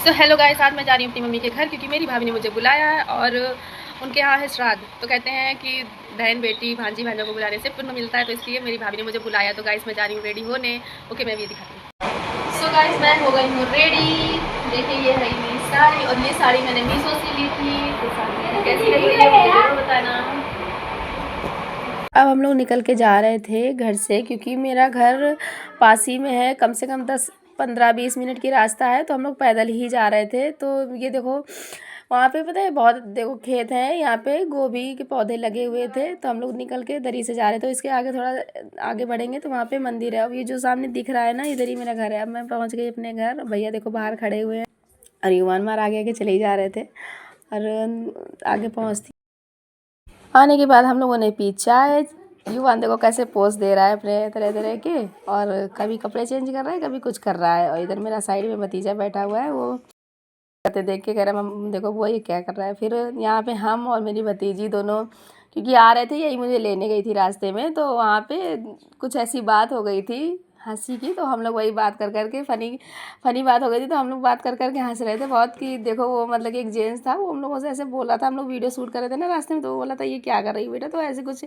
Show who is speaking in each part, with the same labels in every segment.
Speaker 1: So hello guys, आज मैं जा रही हूँ अपनी मम्मी के घर क्योंकि मेरी भाभी ने मुझे बुलाया है और उनके यहाँ है श्राद्ध। तो कहते हैं कि बहन बेटी भांजी भांजा को बुलाने से पुण्य मिलता है, तो इसलिए मेरी भाभी ने मुझे बुलाया। तो गाइस मैं जा रही हूँ रेडी होने। ओके, मैं भी दिखाती हूँ। सो गाइस मैं हो गई हूँ रेडी। देखिए ये है मेरी साड़ी, और ये साड़ी मैंने मीशो से ली थी। तो साड़ी कैसी लग रही है मुझे जरूर बताना। अब हम लोग निकल के जा रहे थे घर से क्योंकि मेरा घर पास ही में है, कम से कम 10-15-20 मिनट की रास्ता है। तो हम लोग पैदल ही जा रहे थे। तो ये देखो वहाँ पे पता है बहुत देखो खेत हैं, यहाँ पे गोभी के पौधे लगे हुए थे। तो हम लोग निकल के इधर ही से जा रहे थे। तो इसके आगे थोड़ा आगे बढ़ेंगे तो वहाँ पे मंदिर है। अब ये जो सामने दिख रहा है ना, इधर ही मेरा घर है। अब मैं पहुँच गई अपने घर। भैया देखो बाहर खड़े हुए हैं और युवान मार आगे आगे चले ही जा रहे थे और आगे पहुँचती आने के बाद हम लोगों ने पी चाय। युवान देखो कैसे पोज दे रहा है अपने तरह तरह के, और कभी कपड़े चेंज कर रहा है, कभी कुछ कर रहा है। और इधर मेरा साइड में भतीजा बैठा हुआ है, वो कहते देख के कह रहा है मम देखो वो ये क्या कर रहा है। फिर यहाँ पे हम और मेरी भतीजी दोनों क्योंकि आ रहे थे, यही मुझे लेने गई थी रास्ते में। तो वहाँ पे कुछ ऐसी बात हो गई थी हंसी की, तो हम लोग वही बात कर कर के फनी फनी बात हो गई थी। तो हम लोग बात कर कर के हंस रहे थे बहुत कि देखो वो मतलब कि एक जेंट्स था, वो हम लोगों से ऐसे बोल रहा था। हम लोग वीडियो शूट कर रहे थे ना रास्ते में, तो वो बोला था ये क्या कर रही है बेटा। तो ऐसे कुछ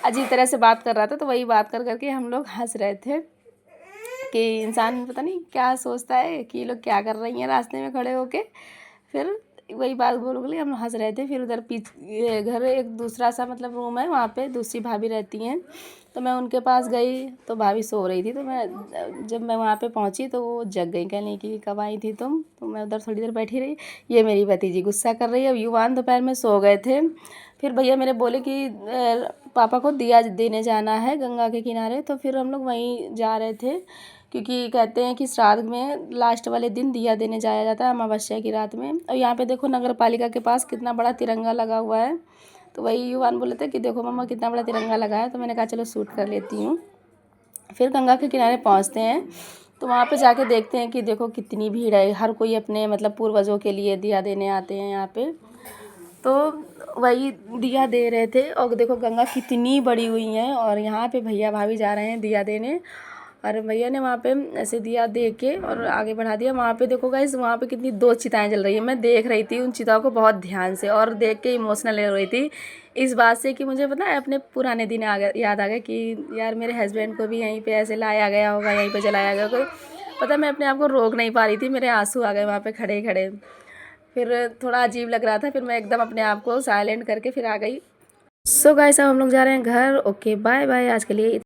Speaker 1: अजीब तरह से बात कर रहा था। तो वही बात कर कर के हम लोग हंस रहे थे कि इंसान पता नहीं क्या सोचता है कि ये लोग क्या कर रही हैं रास्ते में खड़े होके। फिर वही बात बोल बोल के हम हंस रहे थे। फिर उधर पीछे घर एक दूसरा सा मतलब रूम है, वहाँ पे दूसरी भाभी रहती हैं। तो मैं उनके पास गई तो भाभी सो रही थी। तो जब मैं वहाँ पे पहुँची तो वो जग गई, कहने की कब आई थी तुम। तो मैं उधर थोड़ी देर बैठी रही। ये मेरी भतीजी गुस्सा कर रही है। अब युवान दोपहर में सो गए थे। फिर भैया मेरे बोले कि पापा को दिया देने जाना है गंगा के किनारे। तो फिर हम लोग वहीं जा रहे थे क्योंकि कहते हैं कि श्राद्ध में लास्ट वाले दिन दिया देने जाया जाता है, अमावस्या की रात में। और यहाँ पे देखो नगर पालिका के पास कितना बड़ा तिरंगा लगा हुआ है। तो वही युवान बोले थे कि देखो मम्मा कितना बड़ा तिरंगा लगा है। तो मैंने कहा चलो शूट कर लेती हूँ। फिर गंगा के किनारे पहुँचते हैं तो वहाँ पे जाके देखते हैं कि देखो कितनी भीड़ है। हर कोई अपने मतलब पूर्वजों के लिए दिया देने आते हैं यहाँ पे। तो वही दिया दे रहे थे और देखो गंगा कितनी बड़ी हुई है। और यहाँ पे भैया भाभी जा रहे हैं दिया देने, और भैया ने वहाँ पे ऐसे दिया दे के और आगे बढ़ा दिया। वहाँ पे देखो गाइस, वहाँ पे कितनी 2 चिताएं जल रही है। मैं देख रही थी उन चिताओं को बहुत ध्यान से और देख के इमोशनल हो रही थी इस बात से कि मुझे पता है अपने पुराने दिन याद आ गए कि यार मेरे हस्बैंड को भी यहीं पे ऐसे लाया गया होगा, यहीं पे जलाया गया होगा। पता मैं अपने आप को रोक नहीं पा रही थी, मेरे आंसू आ गए वहाँ पे खड़े खड़े। फिर थोड़ा अजीब लग रहा था। फिर मैं एकदम अपने आप को साइलेंट करके फिर आ गई। सो गाइस अब हम लोग जा रहे हैं घर। ओके बाय बाय आज के लिए।